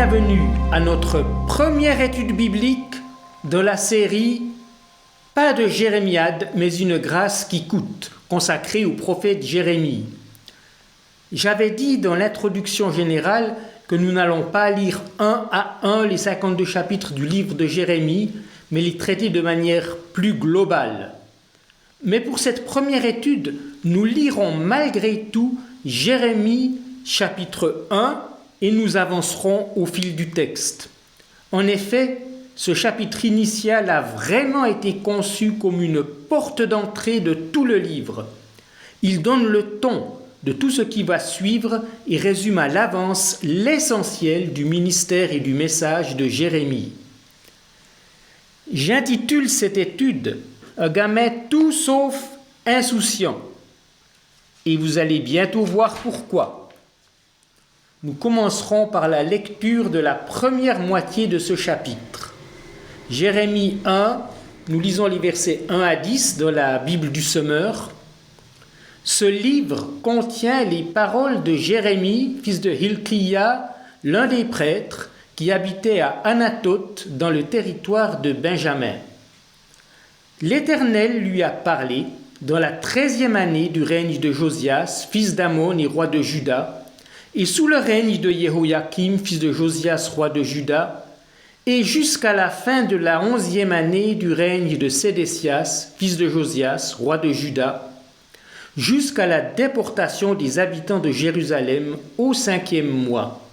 bienvenue à notre première étude biblique de la série Pas de Jérémiade, mais une grâce qui coûte, consacrée au prophète Jérémie. J'avais dit dans l'introduction générale que nous n'allons pas lire un à un les 52 chapitres du livre de Jérémie, mais les traiter de manière plus globale. Mais pour cette première étude, nous lirons malgré tout Jérémie chapitre 1 et nous avancerons au fil du texte. En effet, ce chapitre initial a vraiment été conçu comme une porte d'entrée de tout le livre. Il donne le ton de tout ce qui va suivre et résume à l'avance l'essentiel du ministère et du message de Jérémie. J'intitule cette étude « Un gamin tout sauf insouciant » et vous allez bientôt voir pourquoi. Nous commencerons par la lecture de la première moitié de ce chapitre. Jérémie 1, nous lisons les versets 1 à 10 dans la Bible du Semeur. Ce livre contient les paroles de Jérémie, fils de Hilkiah, l'un des prêtres, qui habitait à Anathoth dans le territoire de Benjamin. L'Éternel lui a parlé dans la 13e année du règne de Josias, fils d'Amon et roi de Juda, et sous le règne de Jehoiakim, fils de Josias, roi de Juda, et jusqu'à la fin de la 11e année du règne de Sédécias, fils de Josias, roi de Juda, jusqu'à la déportation des habitants de Jérusalem au 5e mois.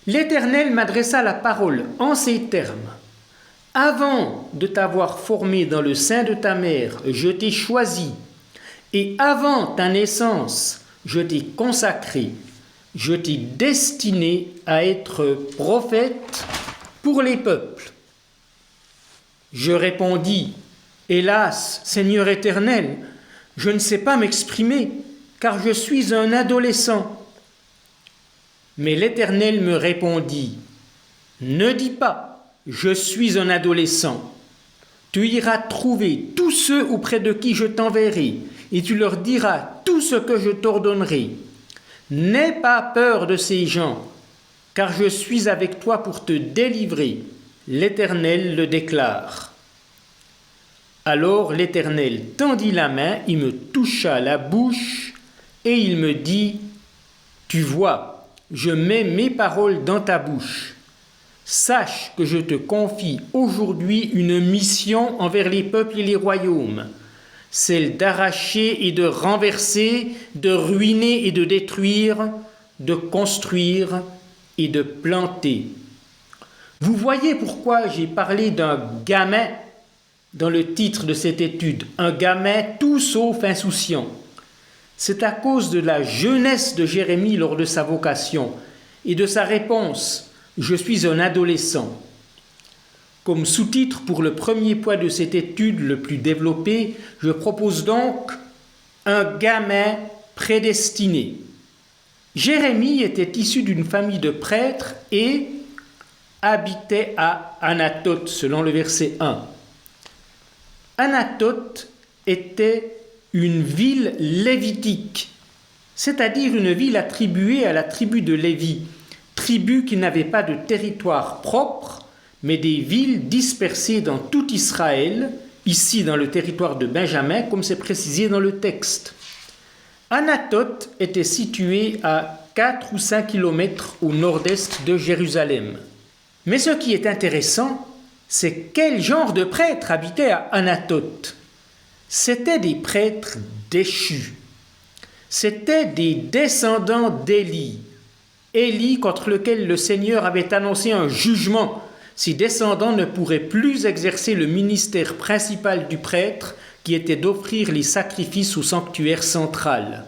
L'Éternel m'adressa la parole en ces termes. « Avant de t'avoir formé dans le sein de ta mère, je t'ai choisi, et avant ta naissance, je t'ai consacré, je t'ai destiné à être prophète pour les peuples. » Je répondis, « Hélas, Seigneur éternel, je ne sais pas m'exprimer, car je suis un adolescent. » Mais l'Éternel me répondit, « Ne dis pas, je suis un adolescent. Tu iras trouver tous ceux auprès de qui je t'enverrai, et tu leur diras tout ce que je t'ordonnerai. N'aie pas peur de ces gens, car je suis avec toi pour te délivrer. L'Éternel le déclare. » Alors l'Éternel tendit la main, il me toucha la bouche, et il me dit, « Tu vois, je mets mes paroles dans ta bouche. Sache que je te confie aujourd'hui une mission envers les peuples et les royaumes, celle d'arracher et de renverser, de ruiner et de détruire, de construire et de planter. » Vous voyez pourquoi j'ai parlé d'un gamin dans le titre de cette étude, un gamin tout sauf insouciant. C'est à cause de la jeunesse de Jérémie lors de sa vocation et de sa réponse « Je suis un adolescent ». Comme sous-titre pour le premier point de cette étude le plus développé, je propose donc un gamin prédestiné. Jérémie était issu d'une famille de prêtres et habitait à Anathoth, selon le verset 1. Anathoth était une ville lévitique, c'est-à-dire une ville attribuée à la tribu de Lévi, tribu qui n'avait pas de territoire propre, mais des villes dispersées dans tout Israël, ici dans le territoire de Benjamin, comme c'est précisé dans le texte. Anathoth était situé à 4 ou 5 kilomètres au nord-est de Jérusalem. Mais ce qui est intéressant, c'est quel genre de prêtres habitaient à Anathoth. C'étaient des prêtres déchus. C'étaient des descendants d'Élie. Élie contre lequel le Seigneur avait annoncé un jugement. Ses descendants ne pourraient plus exercer le ministère principal du prêtre, qui était d'offrir les sacrifices au sanctuaire central.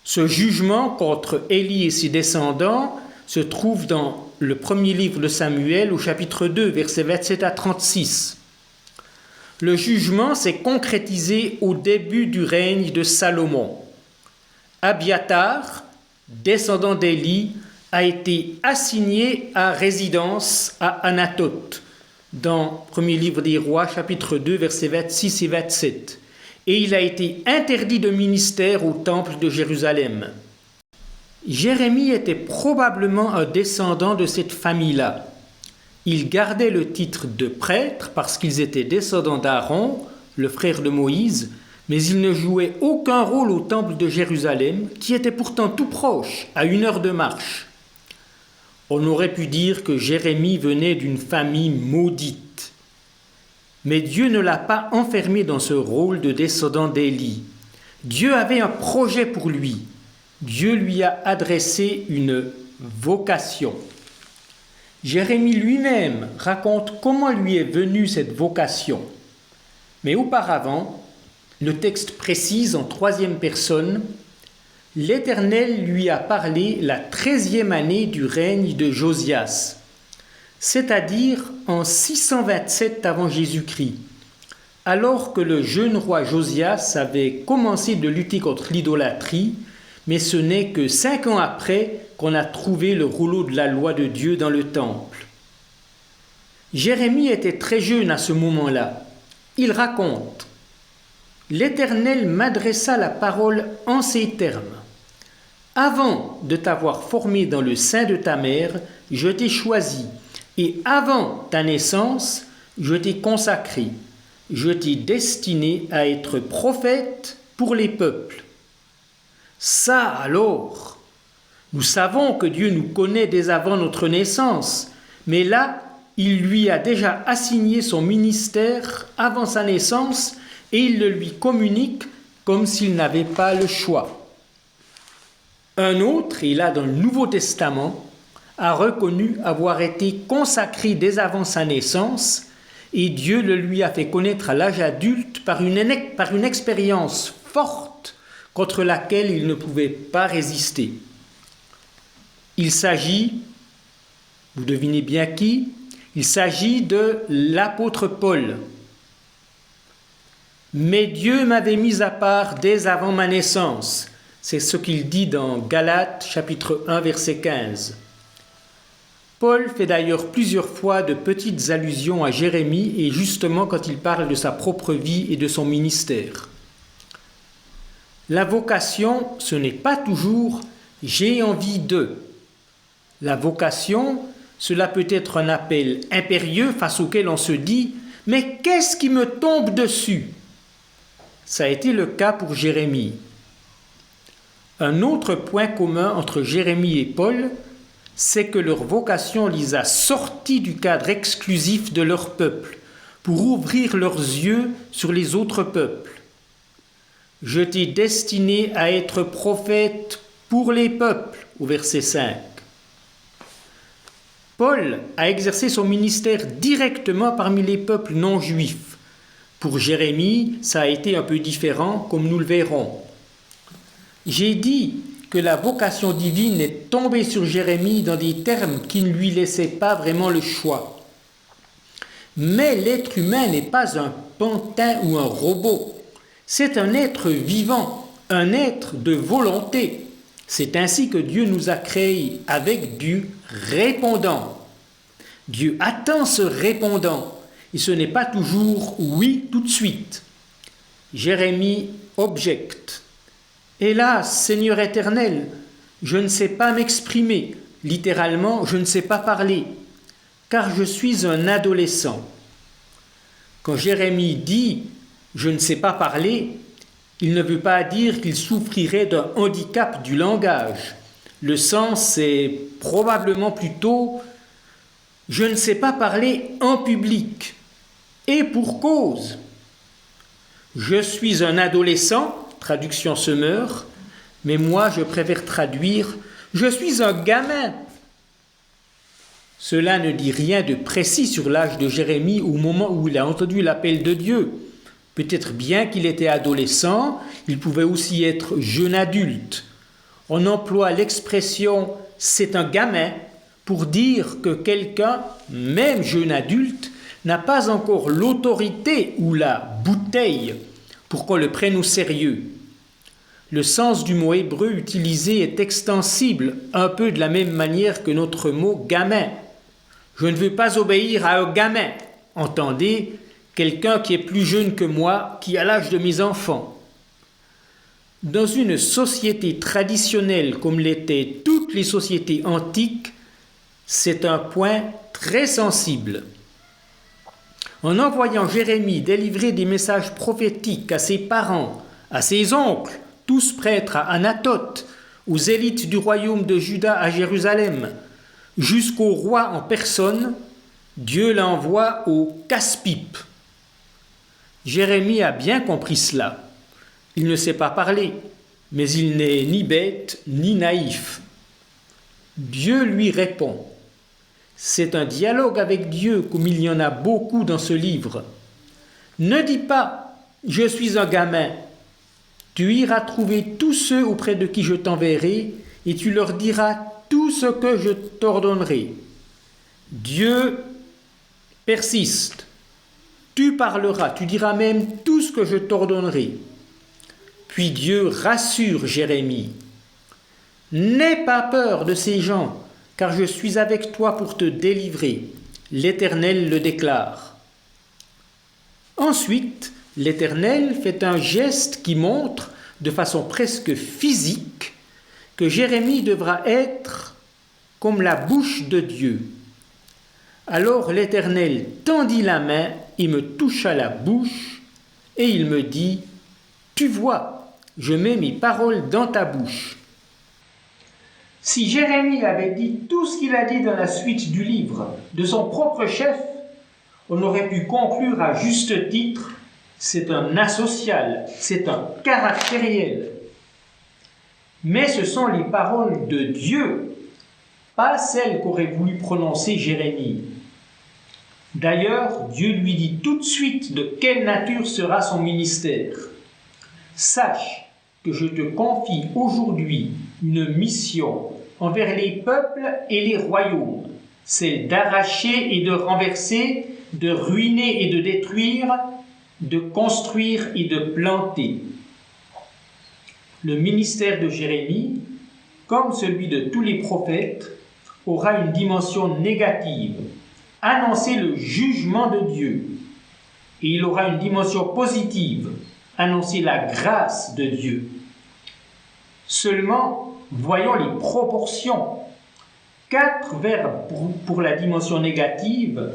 Ce jugement contre Élie et ses descendants se trouve dans le premier livre de Samuel, au chapitre 2, versets 27 à 36. Le jugement s'est concrétisé au début du règne de Salomon. Abiatar, descendant d'Élie, a été assigné à résidence à Anathoth, dans le premier livre des rois, chapitre 2, versets 26 et 27. Et il a été interdit de ministère au temple de Jérusalem. Jérémie était probablement un descendant de cette famille-là. Il gardait le titre de prêtre parce qu'ils étaient descendants d'Aaron, le frère de Moïse, mais il ne jouait aucun rôle au temple de Jérusalem, qui était pourtant tout proche, à 1 heure de marche. On aurait pu dire que Jérémie venait d'une famille maudite. Mais Dieu ne l'a pas enfermé dans ce rôle de descendant d'Élie. Dieu avait un projet pour lui. Dieu lui a adressé une vocation. Jérémie lui-même raconte comment lui est venue cette vocation. Mais auparavant, le texte précise en 3e personne, « L'Éternel lui a parlé la 13e année du règne de Josias, c'est-à-dire en 627 avant Jésus-Christ, alors que le jeune roi Josias avait commencé de lutter contre l'idolâtrie, mais ce n'est que 5 ans après qu'on a trouvé le rouleau de la loi de Dieu dans le temple. Jérémie était très jeune à ce moment-là. Il raconte « L'Éternel m'adressa la parole en ces termes. Avant de t'avoir formé dans le sein de ta mère, je t'ai choisi, et avant ta naissance, je t'ai consacré. Je t'ai destiné à être prophète pour les peuples. » Ça alors, nous savons que Dieu nous connaît dès avant notre naissance, mais là, il lui a déjà assigné son ministère avant sa naissance et il le lui communique comme s'il n'avait pas le choix. Un autre, et là dans le Nouveau Testament, a reconnu avoir été consacré dès avant sa naissance et Dieu le lui a fait connaître à l'âge adulte par une expérience forte contre laquelle il ne pouvait pas résister. Il s'agit, vous devinez bien qui, il s'agit de l'apôtre Paul. « Mais Dieu m'avait mis à part dès avant ma naissance », c'est ce qu'il dit dans Galates chapitre 1 verset 15. Paul fait d'ailleurs plusieurs fois de petites allusions à Jérémie et justement quand il parle de sa propre vie et de son ministère. La vocation, ce n'est pas toujours « j'ai envie de ». La vocation, cela peut être un appel impérieux face auquel on se dit « mais qu'est-ce qui me tombe dessus ?» Ça a été le cas pour Jérémie. Un autre point commun entre Jérémie et Paul, c'est que leur vocation les a sortis du cadre exclusif de leur peuple pour ouvrir leurs yeux sur les autres peuples. « Je t'ai destiné à être prophète pour les peuples » au verset 5. Paul a exercé son ministère directement parmi les peuples non juifs. Pour Jérémie, ça a été un peu différent, comme nous le verrons. J'ai dit que la vocation divine est tombée sur Jérémie dans des termes qui ne lui laissaient pas vraiment le choix. Mais l'être humain n'est pas un pantin ou un robot. C'est un être vivant, un être de volonté. C'est ainsi que Dieu nous a créés avec du répondant. Dieu attend ce répondant et ce n'est pas toujours oui tout de suite. Jérémie objecte. Hélas, Seigneur éternel, je ne sais pas m'exprimer, littéralement, je ne sais pas parler, car je suis un adolescent. Quand Jérémie dit « je ne sais pas parler », il ne veut pas dire qu'il souffrirait d'un handicap du langage. Le sens est probablement plutôt « je ne sais pas parler en public ». Et pour cause. Je suis un adolescent, traduction Semeur, mais moi je préfère traduire « je suis un gamin ». Cela ne dit rien de précis sur l'âge de Jérémie au moment où il a entendu l'appel de Dieu. Peut-être bien qu'il était adolescent, il pouvait aussi être jeune adulte. On emploie l'expression « c'est un gamin » pour dire que quelqu'un, même jeune adulte, n'a pas encore l'autorité ou la bouteille pour qu'on le prenne au sérieux. Le sens du mot hébreu utilisé est extensible, un peu de la même manière que notre mot « gamin ». Je ne veux pas obéir à un gamin. Entendez, quelqu'un qui est plus jeune que moi, qui a l'âge de mes enfants. Dans une société traditionnelle comme l'étaient toutes les sociétés antiques, c'est un point très sensible. En envoyant Jérémie délivrer des messages prophétiques à ses parents, à ses oncles, tous prêtres à Anathoth, aux élites du royaume de Juda à Jérusalem, jusqu'au roi en personne, Dieu l'envoie au casse-pipe. Jérémie a bien compris cela. Il ne sait pas parler, mais il n'est ni bête ni naïf. Dieu lui répond. C'est un dialogue avec Dieu comme il y en a beaucoup dans ce livre. Ne dis pas « Je suis un gamin ». Tu iras trouver tous ceux auprès de qui je t'enverrai et tu leur diras tout ce que je t'ordonnerai. Dieu persiste. Tu parleras, tu diras même tout ce que je t'ordonnerai. Puis Dieu rassure Jérémie. N'aie pas peur de ces gens, car je suis avec toi pour te délivrer. L'Éternel le déclare. Ensuite, l'Éternel fait un geste qui montre, de façon presque physique, que Jérémie devra être comme la bouche de Dieu. Alors l'Éternel tendit la main et me toucha la bouche, et il me dit, « Tu vois, je mets mes paroles dans ta bouche. » Si Jérémie avait dit tout ce qu'il a dit dans la suite du livre, de son propre chef, on aurait pu conclure à juste titre, c'est un asocial, c'est un caractériel. Mais ce sont les paroles de Dieu, pas celles qu'aurait voulu prononcer Jérémie. D'ailleurs, Dieu lui dit tout de suite de quelle nature sera son ministère. Sache que je te confie aujourd'hui une mission envers les peuples et les royaumes, celle d'arracher et de renverser, de ruiner et de détruire, de construire et de planter. Le ministère de Jérémie, comme celui de tous les prophètes, aura une dimension négative, annoncer le jugement de Dieu, et il aura une dimension positive, annoncer la grâce de Dieu. Seulement, voyons les proportions. 4 verbes pour la dimension négative,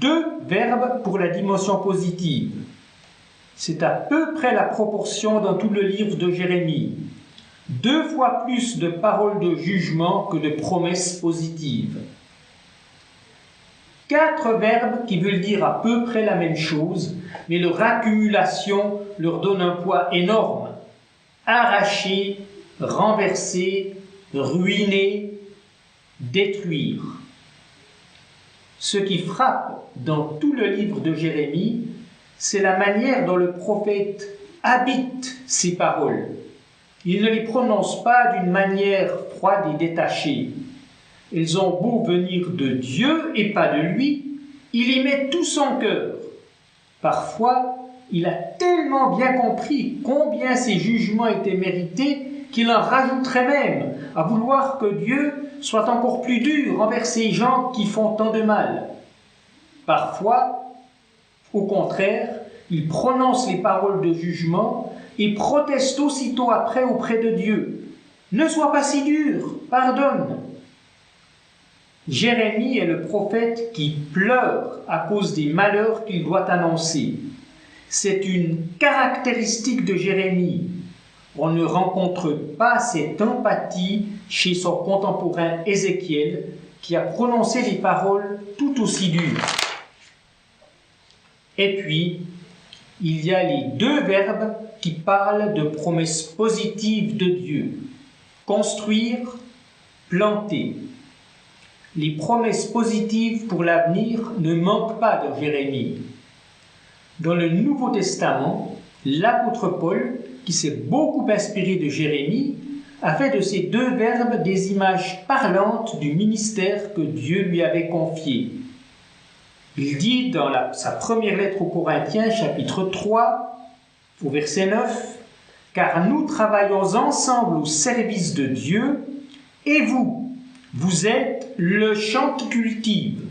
2 verbes pour la dimension positive. C'est à peu près la proportion dans tout le livre de Jérémie. 2 fois plus de paroles de jugement que de promesses positives. 4 verbes qui veulent dire à peu près la même chose, mais leur accumulation leur donne un poids énorme. Arracher, renverser, ruiner, détruire. Ce qui frappe dans tout le livre de Jérémie, c'est la manière dont le prophète habite ces paroles. Il ne les prononce pas d'une manière froide et détachée. Elles ont beau venir de Dieu et pas de lui, il y met tout son cœur. Parfois, il a tellement bien compris combien ces jugements étaient mérités qu'il en rajouterait même à vouloir que Dieu soit encore plus dur envers ces gens qui font tant de mal. Parfois, au contraire, il prononce les paroles de jugement et proteste aussitôt après auprès de Dieu. « Ne sois pas si dur, pardonne !» Jérémie est le prophète qui pleure à cause des malheurs qu'il doit annoncer. C'est une caractéristique de Jérémie. On ne rencontre pas cette empathie chez son contemporain Ézéchiel, qui a prononcé des paroles tout aussi dures. Et puis, il y a les 2 verbes qui parlent de promesses positives de Dieu. Construire, planter. Les promesses positives pour l'avenir ne manquent pas de Jérémie. Dans le Nouveau Testament, l'apôtre Paul, qui s'est beaucoup inspiré de Jérémie, a fait de ces 2 verbes des images parlantes du ministère que Dieu lui avait confié. Il dit dans sa première lettre aux Corinthiens, chapitre 3, au verset 9, « Car nous travaillons ensemble au service de Dieu, et vous, vous êtes le champ qui cultive,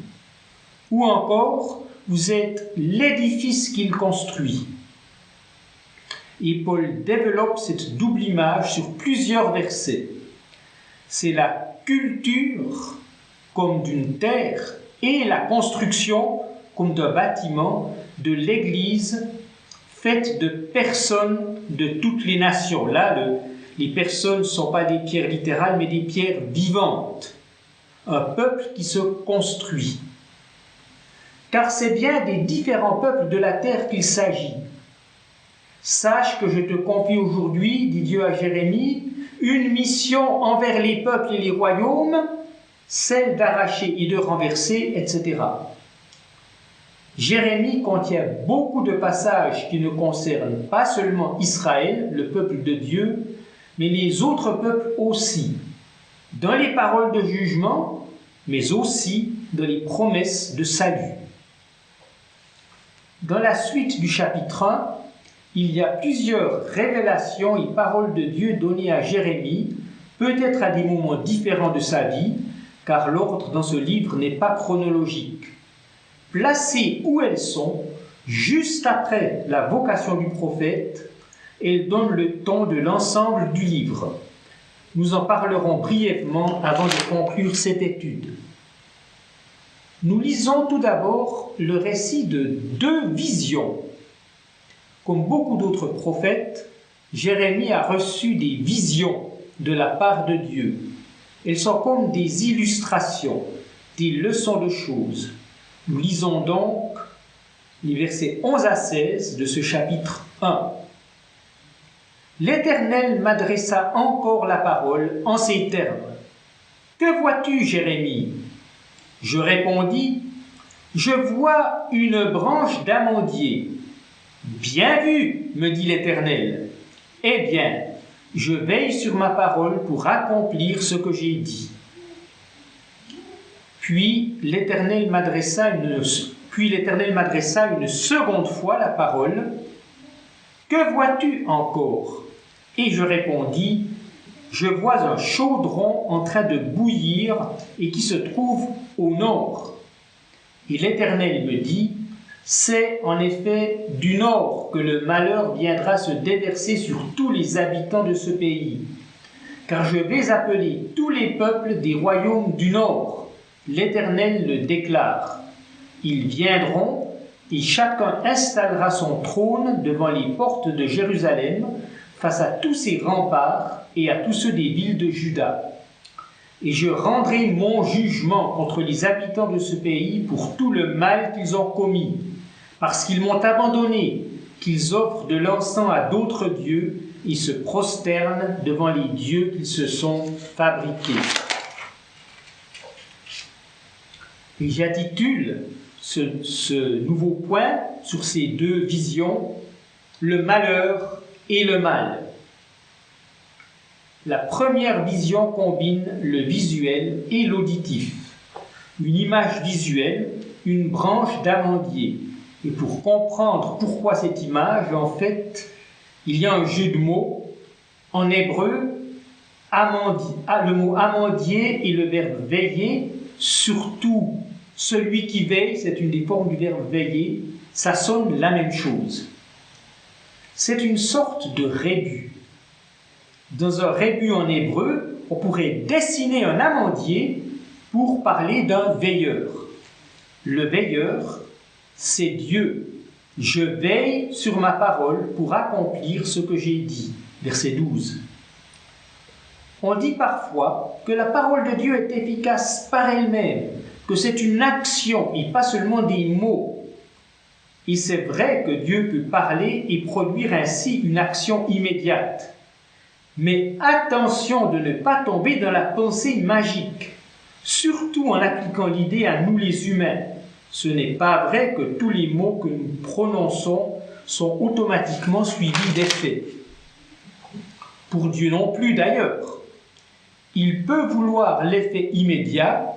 ou encore, vous êtes l'édifice qu'il construit. » Et Paul développe cette double image sur plusieurs versets. C'est la culture comme d'une terre et la construction comme d'un bâtiment de l'Église faite de personnes de toutes les nations. Là, les personnes ne sont pas des pierres littérales, mais des pierres vivantes. Un peuple qui se construit. Car c'est bien des différents peuples de la terre qu'il s'agit. Sache que je te confie aujourd'hui, dit Dieu à Jérémie, une mission envers les peuples et les royaumes, celle d'arracher et de renverser, etc. Jérémie contient beaucoup de passages qui ne concernent pas seulement Israël, le peuple de Dieu, mais les autres peuples aussi, dans les paroles de jugement, mais aussi dans les promesses de salut. Dans la suite du chapitre 1, il y a plusieurs révélations et paroles de Dieu données à Jérémie, peut-être à des moments différents de sa vie, car l'ordre dans ce livre n'est pas chronologique. Placées où elles sont, juste après la vocation du prophète, elles donnent le ton de l'ensemble du livre. Nous en parlerons brièvement avant de conclure cette étude. Nous lisons tout d'abord le récit de deux visions. Comme beaucoup d'autres prophètes, Jérémie a reçu des visions de la part de Dieu. Elles sont comme des illustrations, des leçons de choses. Nous lisons donc les versets 11 à 16 de ce chapitre 1. L'Éternel m'adressa encore la parole en ces termes. « Que vois-tu, Jérémie » Je répondis, « Je vois une branche d'amandier. » « Bien vu, me dit l'Éternel. Eh bien, je veille sur ma parole pour accomplir ce que j'ai dit. » Puis l'Éternel m'adressa une seconde fois la parole. « Que vois-tu encore » Et je répondis, « Je vois un chaudron en train de bouillir et qui se trouve au nord. » Et l'Éternel me dit, c'est en effet du nord que le malheur viendra se déverser sur tous les habitants de ce pays. Car je vais appeler tous les peuples des royaumes du nord. L'Éternel le déclare. Ils viendront et chacun installera son trône devant les portes de Jérusalem, face à tous ses remparts et à tous ceux des villes de Juda. Et je rendrai mon jugement contre les habitants de ce pays pour tout le mal qu'ils ont commis, parce qu'ils m'ont abandonné, qu'ils offrent de l'encens à d'autres dieux et se prosternent devant les dieux qu'ils se sont fabriqués. Et j'intitule ce nouveau point sur ces deux visions, le malheur et le mal. La première vision combine le visuel et l'auditif. Une image visuelle, une branche d'amandier. Et pour comprendre pourquoi cette image, en fait, il y a un jeu de mots. En hébreu, le mot amandier et le verbe veiller, surtout celui qui veille, c'est une des formes du verbe veiller, ça sonne la même chose. C'est une sorte de rébus. Dans un rébus en hébreu, on pourrait dessiner un amandier pour parler d'un veilleur. Le veilleur, c'est Dieu. Je veille sur ma parole pour accomplir ce que j'ai dit. Verset 12. On dit parfois que la parole de Dieu est efficace par elle-même, que c'est une action et pas seulement des mots. Et c'est vrai que Dieu peut parler et produire ainsi une action immédiate. Mais attention de ne pas tomber dans la pensée magique, surtout en appliquant l'idée à nous les humains. Ce n'est pas vrai que tous les mots que nous prononçons sont automatiquement suivis d'effets. Pour Dieu non plus d'ailleurs. Il peut vouloir l'effet immédiat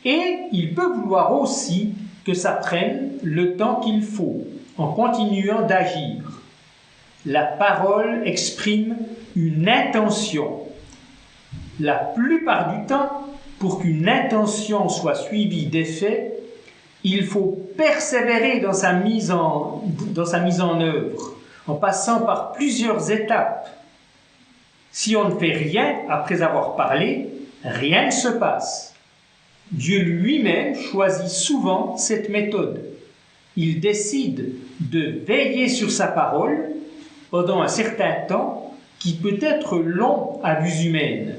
et il peut vouloir aussi que ça prenne le temps qu'il faut en continuant d'agir. La parole exprime une intention. La plupart du temps, pour qu'une intention soit suivie d'effets, il faut persévérer dans sa mise en œuvre. en passant par plusieurs étapes. Si on ne fait rien après avoir parlé, rien ne se passe. Dieu lui-même choisit souvent cette méthode. Il décide de veiller sur sa parole pendant un certain temps qui peut être long à vue humaine.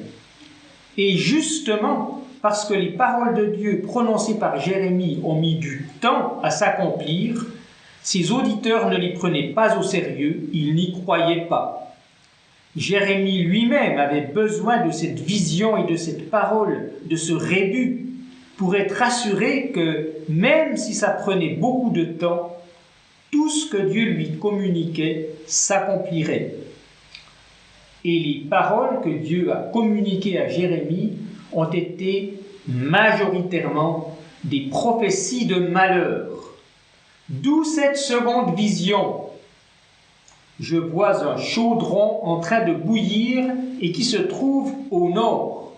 Et justement, parce que les paroles de Dieu prononcées par Jérémie ont mis du temps à s'accomplir, ses auditeurs ne les prenaient pas au sérieux, ils n'y croyaient pas. Jérémie lui-même avait besoin de cette vision et de cette parole, de ce rébut, pour être assuré que, même si ça prenait beaucoup de temps, tout ce que Dieu lui communiquait s'accomplirait. Et les paroles que Dieu a communiquées à Jérémie ont été majoritairement des prophéties de malheur. D'où cette seconde vision. Je vois un chaudron en train de bouillir et qui se trouve au nord.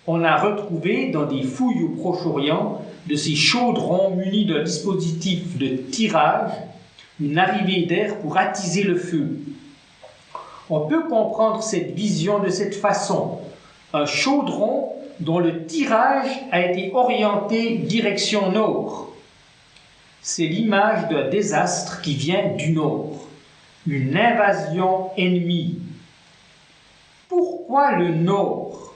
On a retrouvé dans des fouilles au Proche-Orient de ces chaudrons munis d'un dispositif de tirage, une arrivée d'air pour attiser le feu. On peut comprendre cette vision de cette façon. Un chaudron dont le tirage a été orienté direction nord. C'est l'image d'un désastre qui vient du nord, une invasion ennemie. Pourquoi le nord?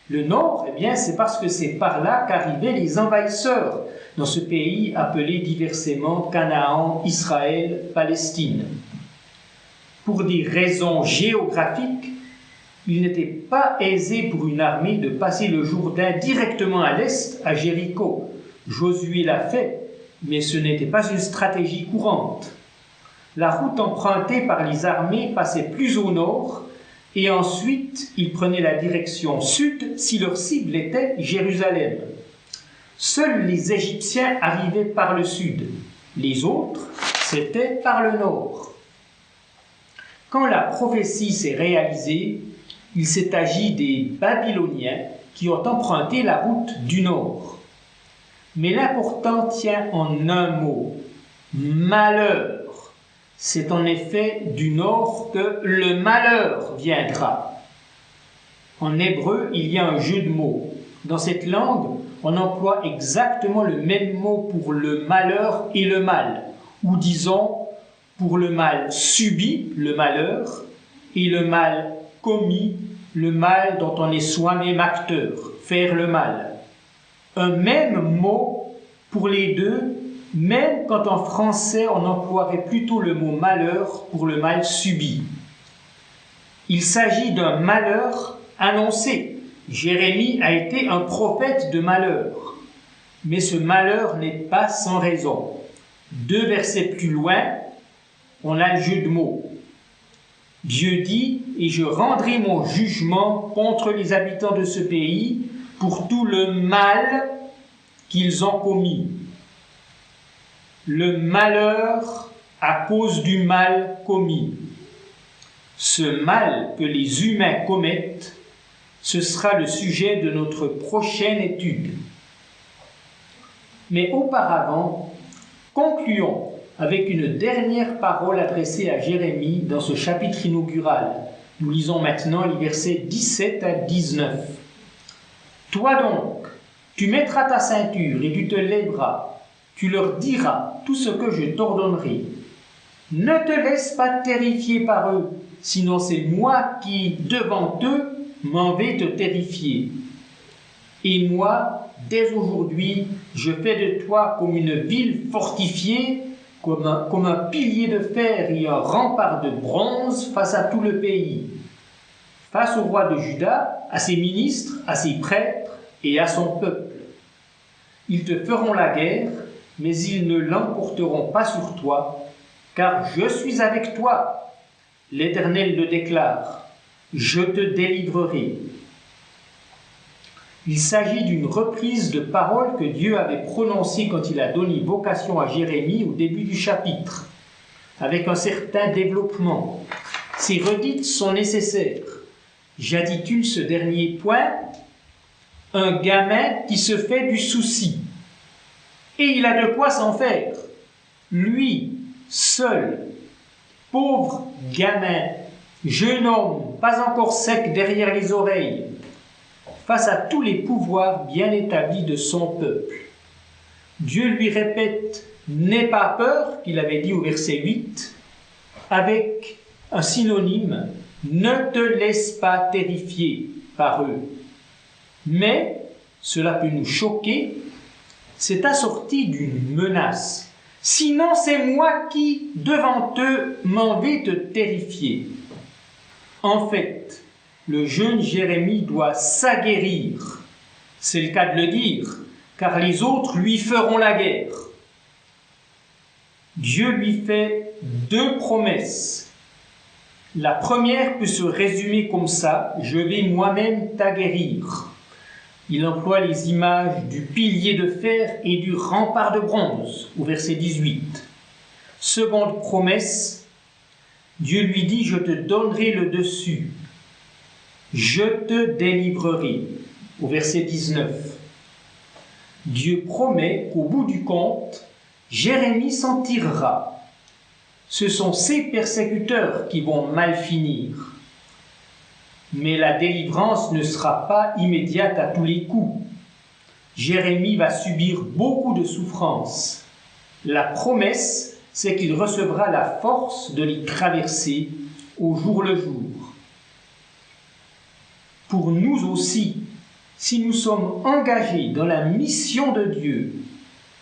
Le nord, eh bien, c'est parce que c'est par là qu'arrivaient les envahisseurs dans ce pays appelé diversement Canaan, Israël, Palestine. Pour des raisons géographiques, il n'était pas aisé pour une armée de passer le Jourdain directement à l'est, à Jéricho. Josué l'a fait, mais ce n'était pas une stratégie courante. La route empruntée par les armées passait plus au nord, et ensuite ils prenaient la direction sud si leur cible était Jérusalem. Seuls les Égyptiens arrivaient par le sud, les autres, c'était par le nord. Quand la prophétie s'est réalisée, il s'est agi des Babyloniens qui ont emprunté la route du nord. Mais l'important tient en un mot, malheur. C'est en effet du nord que le malheur viendra. En hébreu, il y a un jeu de mots. Dans cette langue, on emploie exactement le même mot pour le malheur et le mal, ou disons pour le mal subi, le malheur, et le mal commis, le mal dont on est soi-même acteur, faire le mal. Un même mot pour les deux, même quand en français on emploierait plutôt le mot malheur pour le mal subi. Il s'agit d'un malheur annoncé. Jérémie a été un prophète de malheur. Mais ce malheur n'est pas sans raison. 2 versets plus loin, on a le jeu de mots. Dieu dit « Et je rendrai mon jugement contre les habitants de ce pays pour tout le mal qu'ils ont commis. » Le malheur à cause du mal commis. Ce mal que les humains commettent, ce sera le sujet de notre prochaine étude. Mais auparavant, concluons avec une dernière parole adressée à Jérémie dans ce chapitre inaugural. Nous lisons maintenant les versets 17 à 19. « Toi donc, tu mettras ta ceinture et tu te lèveras, tu leur diras tout ce que je t'ordonnerai. Ne te laisse pas terrifier par eux, sinon c'est moi qui, devant eux, m'en vais te terrifier. Et moi, dès aujourd'hui, je fais de toi comme une ville fortifiée, comme un pilier de fer et un rempart de bronze face à tout le pays, face au roi de Juda, à ses ministres, à ses prêtres et à son peuple. Ils te feront la guerre, mais ils ne l'emporteront pas sur toi, car je suis avec toi. L'Éternel le déclare, je te délivrerai. » Il s'agit d'une reprise de paroles que Dieu avait prononcées quand il a donné vocation à Jérémie au début du chapitre, avec un certain développement. Ces redites sont nécessaires. J'intitule ce dernier point « Un gamin qui se fait du souci ». Et il a de quoi s'en faire. Lui, seul, pauvre gamin, jeune homme, pas encore sec derrière les oreilles, face à tous les pouvoirs bien établis de son peuple. Dieu lui répète « N'aie pas peur » qu'il avait dit au verset 8, avec un synonyme « Ne te laisse pas terrifier par eux ». Mais, cela peut nous choquer, c'est assorti d'une menace. « Sinon c'est moi qui, devant eux, m'en vais te terrifier ». En fait, le jeune Jérémie doit s'aguerrir, c'est le cas de le dire, car les autres lui feront la guerre. Dieu lui fait 2 promesses. La première peut se résumer comme ça, je vais moi-même t'aguerrir. Il emploie les images du pilier de fer et du rempart de bronze, au verset 18. Seconde promesse, Dieu lui dit, je te donnerai le dessus. Je te délivrerai, au verset 19. Dieu promet qu'au bout du compte, Jérémie s'en tirera. Ce sont ses persécuteurs qui vont mal finir. Mais la délivrance ne sera pas immédiate à tous les coups. Jérémie va subir beaucoup de souffrances. La promesse, c'est qu'il recevra la force de les traverser au jour le jour. Pour nous aussi, si nous sommes engagés dans la mission de Dieu,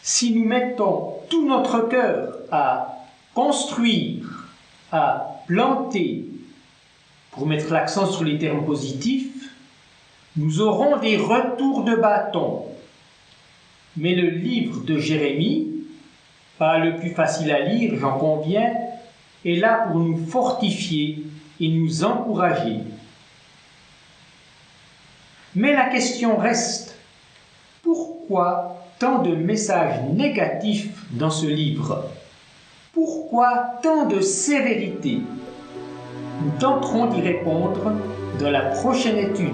si nous mettons tout notre cœur à construire, à planter, pour mettre l'accent sur les termes positifs, nous aurons des retours de bâton. Mais le livre de Jérémie, pas le plus facile à lire, j'en conviens, est là pour nous fortifier et nous encourager. Mais la question reste, pourquoi tant de messages négatifs dans ce livre? Pourquoi tant de sévérité? Nous tenterons d'y répondre dans la prochaine étude.